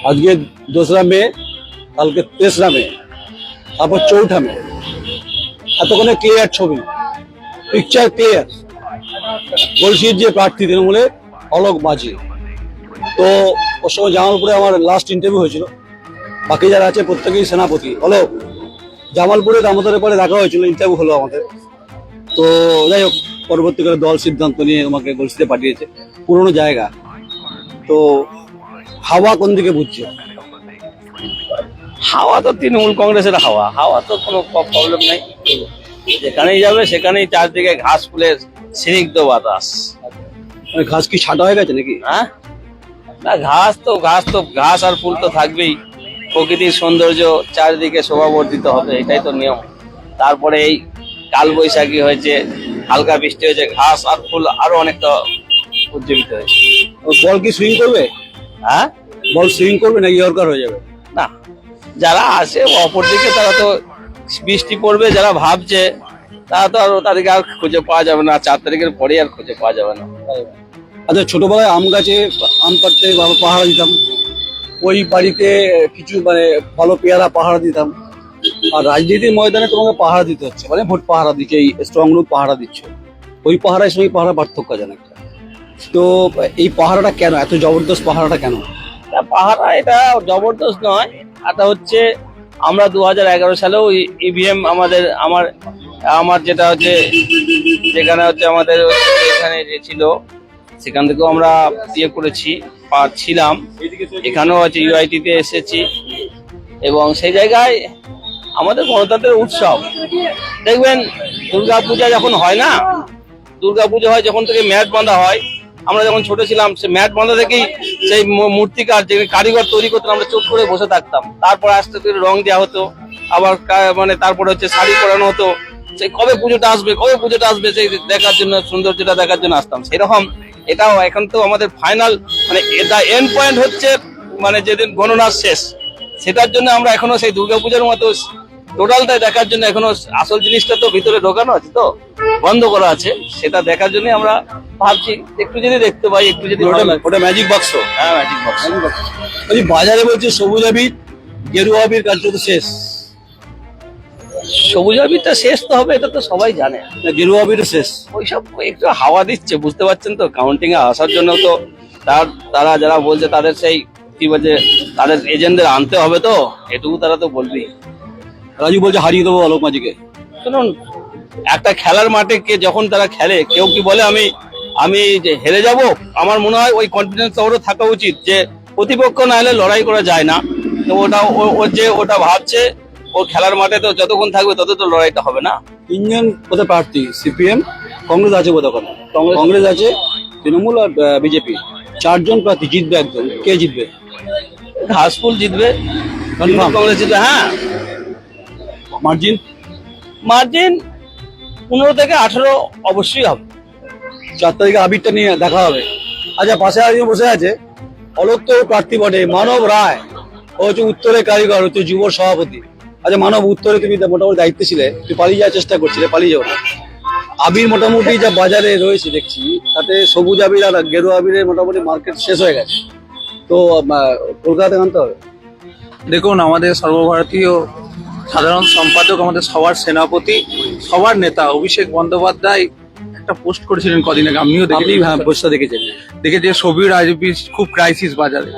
আজকে 2রা মে, কালকে 3রা মে, তারপর 4ঠা মে। এতক্ষণে ক্লিয়ার ছবি, পিকচার ক্লিয়ার। গলসির যে প্রার্থী তৃণমূলের অলোক মাঝি, তো ওর সঙ্গে জামালপুরে আমার লাস্ট ইন্টারভিউ হয়েছিল। বাকি যারা আছে প্রত্যেকেই সেনাপতি। অলোক, জামালপুরে দামোদরের পরে দেখা হয়েছিল, ইন্টারভিউ হলো আমাদের। তো যাই হোক, পরবর্তীকালে দল সিদ্ধান্ত নিয়ে আমাকে গলসিতে পাঠিয়েছে, পুরোনো জায়গা। তো হাওয়া কোন দিকে বুঝছে? হাওয়া তো তৃণমূল কংগ্রেসের হাওয়া, হাওয়া তো কোনো প্রবলেম নেই। যেখানেই যাবে সেখানেই চারদিকে ঘাস ফুলের স্নিগ্ধ বাতাস। মানে ঘাস কি ছাটা হয়ে গেছে নাকি? হ্যাঁ, না ঘাস আর ফুল তো থাকবেই। প্রকৃতির সৌন্দর্য চারিদিকে শোভাবর্ধিত হবে, এটাই তো নিয়ম। তারপরে এই কাল বৈশাখী হয়েছে, হালকা বৃষ্টি হয়েছে, ঘাস আর ফুল আরো অনেকটা উজ্জীবিত হয়েছে। বল কি সুইং করবে? হ্যাঁ, বল সুইং করবে নাকি ইয়র্কার হয়ে যাবে? না, যারা আছে অপরদিকে তারা তো বৃষ্টি পড়বে, যারা ভাবছে তারা তো আর তাদেরকে আর খুঁজে পাওয়া যাবে না। 4 তারিখের পরে আর খুঁজে পাওয়া যাবে না। আচ্ছা, ছোটবেলায় আম গাছে আম কাটতে বাবা পাহারা দিতাম, ওই বাড়িতে কিছু মানে ভালো পেয়ারা পাহারা দিতাম। আর রাজনীতির ময়দানে তোমাকে পাহারা দিতে হচ্ছে, মানে ভোট পাহারা দিচ্ছে, এই স্ট্রং রুম পাহারা দিচ্ছে। ওই পাহারার সঙ্গে পাহারা পার্থক্য আছে একটা। তো এই পাহারাটা কেন, এত জবরদস্ত পাহারাটা কেন? তা পাহারা এটা জবরদস্ত নয়, এটা হচ্ছে আমরা 2011 সালেও ইভিএম আমার যেটা হচ্ছে, যেখানে হচ্ছে আমাদের এখানে যে ছিল সেখান থেকেও আমরা করেছি, ছিলাম। এখানেও আছে ইউআইটিতে এসেছি, এবং সেই জায়গায় আমাদের গণতন্ত্রের উৎসব। দেখবেন দুর্গাপূজা যখন হয় না, দুর্গাপূজা হয় যখন থেকে ম্যাট বাঁধা হয়, আমরা যখন ছোট ছিলাম সে ম্যাট বাঁধা থেকেই সেই মূর্তিকার যে কারিগর তৈরি করতেন, আমরা চোখ করে বসে থাকতাম। তারপর আস্তে করে রং দেওয়া হতো, আবার মানে তারপরে হচ্ছে শাড়ি পরানো হতো। সেই কবে পুজোটা আসবে সেই দেখার জন্য, সৌন্দর্যটা দেখার জন্য আসতাম। সেরকম এটাও এখন তো আমাদের ফাইনাল, মানে এটা এন্ড পয়েন্ট হচ্ছে, মানে যেদিন গণনা শেষ, সেটার জন্য আমরা এখনো সেই দুর্গাপূজার মতো টোটালটাই দেখার জন্য এখনো আসল জিনিসটা তো ভিতরে ঢোকানো আছে, তো বন্ধ করা আছে। সেটা দেখার জন্য আমরা ভাবছি একটু যদি দেখতে পাই, একটু যদি ভালো লাগে। ওটা ম্যাজিক বাক্স। হ্যাঁ, ম্যাজিক বক্স। ওই বাজারে বলছে সবুজ আবির গেরুয়া আবির কার্য তো শেষ। সবুজ আবিরটা শেষ তো হবে, এটা তো সবাই জানে। না, গেরুয়া আবির শেষ। ওইসব একটু হাওয়া দিচ্ছে, বুঝতে পারছেন তো। কাউন্টিং এ আসার জন্য তো তারা যারা বলছে তাদের সেই কি বলছে, তাদের এজেন্টদের আনতে হবে, তো এটুকু তারা তো বলবেই। রাজু বলছে হারিয়ে দেবো অলোক মাঝিকে। শুনুন, একটা খেলার মাঠে যখন তারা খেলে, কেউ কি বলে আমি যে হেরে যাব? আমার মনে হয় ওই কনফিডেন্সটা ওরও থাকা উচিত যে প্রতিপক্ষ না হলে লড়াই করা যায় না। তো ওটা ভাবছে, ও খেলার মাঠে তো যতক্ষণ থাকবে তত তো লড়াইটা হবে না। 3জন কোথায় প্রার্থী? সিপিএম, কংগ্রেস আছে বোধ হয়, কংগ্রেস আছে, তৃণমূল আর বিজেপি। 4জন প্রার্থী, জিতবে একজন। কে জিতবে? ঘাসফুল জিতবে, Confirm? কংগ্রেস জিতবে। হ্যাঁ, মার্জিন 15 থেকে 18 অবশ্যই হবে। 4 তারিখে আবিরটা নিয়ে দেখা হবে। আচ্ছা, পাশে আরেকজন বসে আছে, অলোক তো প্রার্থী বটে, মানব রায়। ও হচ্ছে উত্তরের কারিগর, হচ্ছে যুব সভাপতি। আচ্ছা মানব, উত্তরে তুমি মোটামুটি দায়িত্বে ছিলে, তুমি পালিয়ে যাওয়ার চেষ্টা করছিলে, পালিয়ে যাও না। আবির মোটামুটি যা বাজারে রয়েছে দেখছি, তাতে সবুজ আবির আর গেরুয়া আবিরের মোটামুটি মার্কেট শেষ হয়ে গেছে। তো কলকাতাতে আনতে হবে। দেখুন, আমাদের সর্বভারতীয় সাধারণ সম্পাদক, আমাদের সবার সেনাপতি, সবার নেতা অভিষেক বন্দ্যোপাধ্যায় একটা পোস্ট করেছিলেন কদিন আগে, আমিও আপনি হ্যাঁ পোস্টটা দেখেছেন। দেখে যে সবির আবির খুব ক্রাইসিস বাজারে,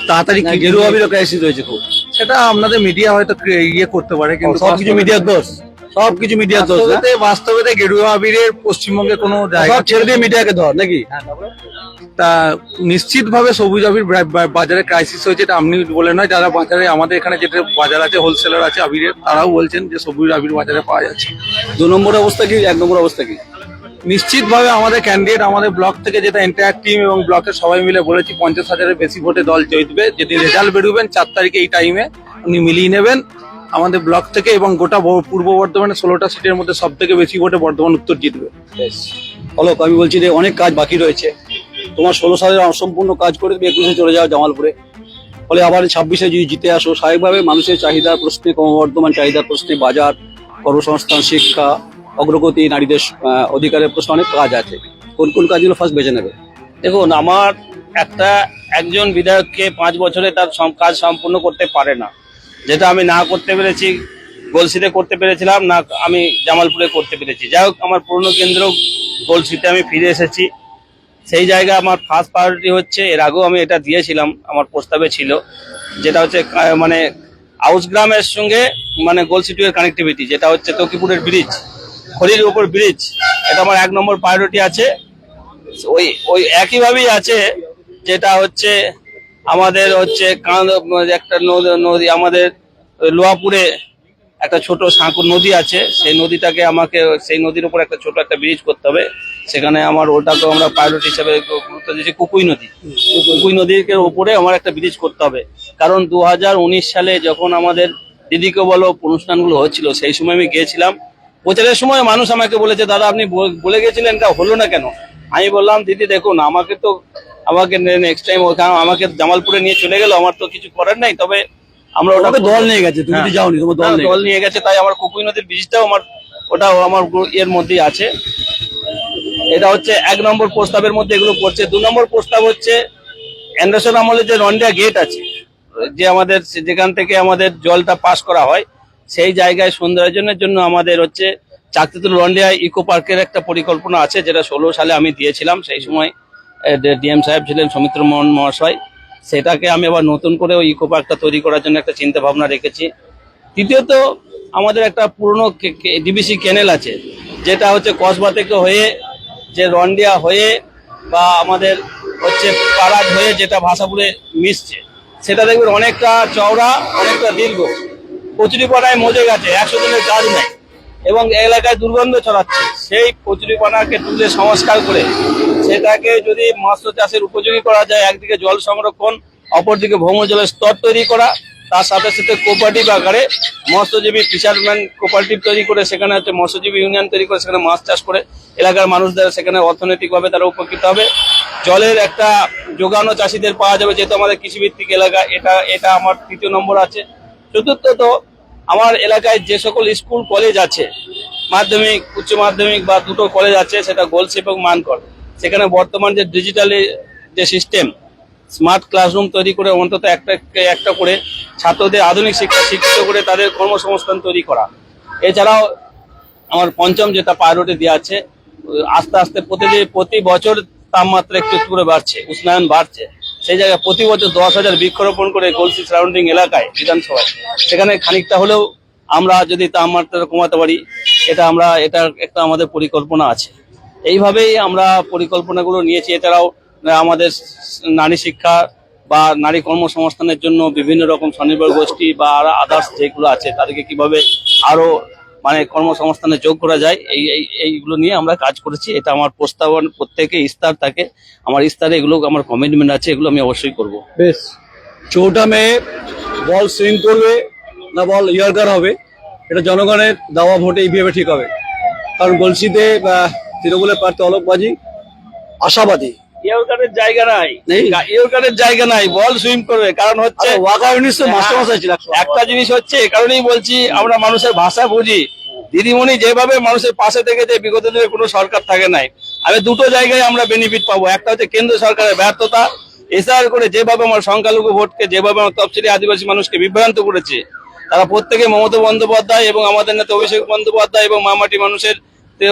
তাড়াতাড়ি না, গেরুয়া আবিরও ক্রাইসিস রয়েছে খুব। সেটা আপনাদের মিডিয়া হয়তো ইয়ে করতে পারে, কিন্তু সবকিছু মিডিয়ার দোষ, সবকিছু মিডিয়ার দোষ। বাস্তবেতে গেরুয়া আবিরের পশ্চিমবঙ্গে কোনো জায়গা সব ছেড়ে দিয়ে মিডিয়াকে ধর নাকি? তা নিশ্চিতভাবে সবুজ আবির বাজারে ক্রাইসিস হয়েছে, এটা আপনি বলে নয়, যারা বাজারে আমাদের এখানে যেটা বাজার আছে, হোলসেলার আছে আবিরের, তারাও বলছেন যে সবুজ আবির বাজারে পাওয়া যাচ্ছে। 2 নম্বর অবস্থা কি, 1 নম্বর অবস্থা কি? নিশ্চিতভাবে আমাদের ক্যান্ডিডেট, আমাদের ব্লক থেকে যেটা এন্টায়ার টিম এবং ব্লকের সবাই মিলে বলেছি, 50,000-এর বেশি ভোটে দল জিতবে। যেদিন রেজাল্ট বেরোবেন 4 তারিখে এই টাইমে উনি মিলিয়ে নেবেন আমাদের ব্লক থেকে, এবং গোটা পূর্ব বর্ধমানে 16টা সিটের মধ্যে সব থেকে বেশি ভোটে বর্ধমান উত্তর জিতবে। অলোক, আমি বলছি যে অনেক কাজ বাকি রয়েছে। তোমার 16 সালের অসম্পূর্ণ কাজ করে তুমি 21-এ চলে যাও জামালপুরে, ফলে আবার 26-এ যদি জিতে আসো, স্বাভাবিকভাবে মানুষের চাহিদার প্রশ্নে, ক্রমবর্ধমান চাহিদার প্রশ্নে, বাজার, কর্মসংস্থান, শিক্ষা, অগ্রগতি, নারীদের অধিকারের প্রশ্নে অনেক কাজ আছে। কোন কোন কাজগুলো ফার্স্ট বেছে নেবে? দেখুন, আমার একজন বিধায়ককে 5 বছরে তার কাজ সম্পূর্ণ করতে পারে না, যেটা আমি না করতে পেরেছি গলসিতে করতে পেরেছিলাম না, আমি জামালপুরে করতে পেরেছি। যাই হোক, আমার পুরনো কেন্দ্র গলসিতে আমি ফিরে এসেছি। সেই জায়গায় আমার ফার্স্ট প্রায়োরিটি হচ্ছে, এর আগেও আমি এটা দিয়েছিলাম, আমার প্রস্তাবে ছিল, যেটা হচ্ছে মানে আউস গ্রামের সঙ্গে মানে গলসি টু এর কানেক্টিভিটি, যেটা হচ্ছে তকিপুরের ব্রিজ, খড়ির উপর ব্রিজ, এটা আমার 1 নম্বর প্রায়োরিটি আছে। ওই একইভাবেই আছে, যেটা হচ্ছে আমাদের হচ্ছে একটা নদী আমাদের লোহাপুরে একটা ছোট সাঁকুর নদী আছে, সেই নদীটাকে আমাকে সেই নদীর উপর একটা ছোট একটা ব্রিজ করতে হবে। সেখানে আমার ওটাকে আমরা প্রায়োরিটি হিসেবে গুরুত্ব দিয়েছি। কুকুই নদীর উপরে আমার একটা ব্রিজ করতে হবে, কারণ 2019 সালে যখন আমাদের দিদিকে বলো অনুষ্ঠানগুলো হচ্ছিল, সেই সময় আমি গিয়েছিলাম। প্রচারের সময় মানুষ আমাকে বলেছে, দাদা আপনি বলে গেছিলেন, এটা হলো না কেন? আমি বললাম, দিদি দেখুন, আমাকে নেক্সট টাইম আমাকে জামালপুরে নিয়ে চলে গেল, আমার তো কিছু করার নাই। তবে আমরা ওটা দল নিয়ে গেছে, তুমি তো যাওনি, তোমার দল নিয়ে গেছে, তাই আমার কুকুই নদীর ব্রিজটাও ওটাও আমার এর মধ্যেই আছে। এটা হচ্ছে 1 নম্বর প্রস্তাবের মধ্যে এগুলো পড়ছে। 2 নম্বর প্রস্তাব হচ্ছে অ্যান্ডারসন আমলে যে রন্ডিয়া গেট আছে, যে আমাদের যেখান থেকে আমাদের জলটা পাস করা হয়, সেই জায়গায় সৌন্দর্যায়নের জন্য আমাদের হচ্ছে চাকতিতুল রন্ডিয়া ইকো পার্কের একটা পরিকল্পনা আছে, যেটা 16 সালে আমি দিয়েছিলাম। সেই সময় ডিএম সাহেব ছিলেন সৌমিত্র মোহন মহাশয়। সেটাকে আমি আবার নতুন করে ওই ইকো পার্কটা তৈরি করার জন্য একটা চিন্তা ভাবনা রেখেছি। তৃতীয়ত, আমাদের একটা পুরনো ডিবিসি ক্যানেল আছে, যেটা হচ্ছে কসবা থেকে হয়ে, যে রন্ডিয়া হয়ে বা আমাদের হচ্ছে পাড়াজ হয়ে যেটা ভাষাপুরে মিশছে, সেটা দেখবেন অনেকটা চওড়া, অনেকটা দীর্ঘ। কচুরিপানায় মজে গেছে, 100 দিনের কাজ নেই এবং এলাকায় দুর্গন্ধ ছড়াচ্ছে। সেই কচুরিপানাকে তুলে সংস্কার করে সেটাকে যদি মৎস্য চাষের উপযোগী করা যায়, একদিকে জল সংরক্ষণ, অপরদিকে ভৌম জলের স্তর তৈরি করা, তার সাথে সাথে কোঅপারেটিভ আকারে মৎস্যজীবী ফিশারম্যান কোঅপারেটিভ তৈরি করে, সেখানে হচ্ছে মৎস্যজীবী ইউনিয়ন তৈরি করে, সেখানে মাছ চাষ করে এলাকার মানুষদের সেখানে অর্থনৈতিকভাবে তারা উপকৃত হবে। জলের একটা যোগানো চাষিদের পাওয়া যাবে, যেহেতু আমাদের কৃষিভিত্তিক এলাকা। এটা আমার 3য় নম্বর আছে। চতুর্থত, আমার এলাকায় যে সকল স্কুল কলেজ আছে, মাধ্যমিক উচ্চ মাধ্যমিক বা 2টো কলেজ আছে, সেটা গলসি এবং মানকর, সেখানে বর্তমান যে ডিজিটালি যে সিস্টেম, স্মার্ট ক্লাসরুম তৈরি করে অন্তত একটা করে ছাত্রদের আধুনিক শিক্ষা শিক্ষিত করে তাদের কর্মসংস্থান তৈরি করা। এছাড়াও আমার 5ম যেটা প্রায়োরিটি দেওয়া আছে, আস্তে আস্তে প্রতি বছর তাপমাত্রা একটু করে বাড়ছে, উষ্ণায়ন বাড়ছে, সেই জায়গায় প্রতি বছর 10,000 বৃক্ষরোপণ করে গলসি সারাউন্ডিং এলাকায় বিধানসভায়, সেখানে খানিকটা হলেও আমরা যদি তাপমাত্রা কমাতে পারি, এটা একটা আমাদের পরিকল্পনা আছে। এইভাবেই আমরা পরিকল্পনাগুলো নিয়েছি। এছাড়াও আমাদের নারী শিক্ষা বা নারী কর্মসংস্থানের জন্য বিভিন্ন রকম স্বনির্ভর গোষ্ঠী বা আদার্স যেগুলো আছে, তাদেরকে কিভাবে আরো মানে কর্মসংস্থানে যোগ করা যায়, এইগুলো নিয়ে আমরা কাজ করেছি। এটা আমার প্রস্তাবন, প্রত্যেকে ইস্তার থাকে, আমার ইস্তারে এগুলো আমার কমিটমেন্ট আছে, এগুলো আমি অবশ্যই করব। বেশ, 4টা মে বল সুইং করবে না বল ইয়ারকার হবে, এটা জনগণের দাওয়া ভোটে এইভাবে ঠিক হবে। কারণ গলসিতে তৃণমূলের প্রার্থী অলোক বাজি আশাবাদী। ইয়র্কারের জায়গা নাই, নেই? ইয়র্কারের জায়গা নাই, বল সুইম করবে। কারণ হচ্ছে একটা জিনিস হচ্ছে, এ কারণেই বলছি, আমরা মানুষের ভাষা বুঝি। দিদিমণি যেভাবে মানুষের পাশে থেকে যে বিগত দিনে কোনো সরকার থাকে নাই, আমি 2টো জায়গায় আমরা বেনিফিট পাবো। একটা হচ্ছে কেন্দ্র সরকারের ব্যর্থতা, এসআর করে যেভাবে আমার সংখ্যালঘু ভোটকে, যেভাবে আমার তফসিলি আদিবাসী মানুষকে বিভ্রান্ত করেছে, তারা প্রত্যেকে মমতা বন্দ্যোপাধ্যায় এবং আমাদের নেতা অভিষেক বন্দ্যোপাধ্যায় এবং মামাটি মানুষের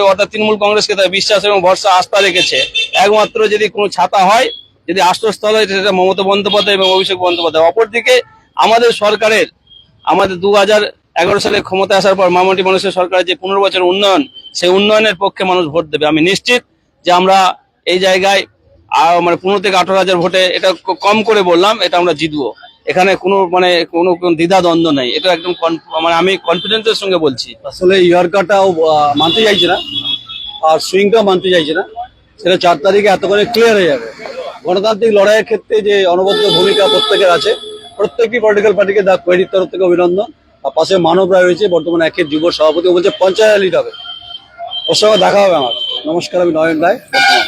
অর্থাৎ তৃণমূল কংগ্রেসকে তারা বিশ্বাস এবং ভরসা আস্থা রেখেছে। একমাত্র যদি কোনো ছাতা হয়, যদি আশ্রয়স্থল হয়, সেটা মমতা বন্দ্যোপাধ্যায় এবং অভিষেক বন্দ্যোপাধ্যায়। অপরদিকে আমাদের সরকারের, আমাদের 2011 সালে ক্ষমতা আসার পর মামাটি মানুষের সরকারের যে 15 বছর উন্নয়ন, সেই উন্নয়নের পক্ষে মানুষ ভোট দেবে। আমি নিশ্চিত যে আমরা এই জায়গায় মানে 15 থেকে 18,000 ভোটে, এটা কম করে বললাম, এটা আমরা জিতবো। এখানে কোনো দ্বিধা দ্বন্দ্ব নাই, এটা একদম মানে আমি কনফিডেন্সের সঙ্গে বলছি। আসলে ইয়ারকারটাও মানতে চাইছে না, আর সুইংটাও মানতে চাইছে না, সেটা 4 তারিখে এতক্ষণে ক্লিয়ার হয়ে যাবে। গণতান্ত্রিক লড়াইয়ের ক্ষেত্রে যে অনবদ্য ভূমিকা প্রত্যেকের আছে, প্রত্যেকটি পলিটিক্যাল পার্টিকে দা কোয়েডির তরফ থেকে অভিনন্দন। আর পাশে মানব রায় রয়েছে, বর্তমানে একের যুব সভাপতি, বলছে পঞ্চায়েত লিড হবে। ওর সঙ্গে দেখা হবে আমার। নমস্কার, আমি নয়ন রায়, বর্তমান।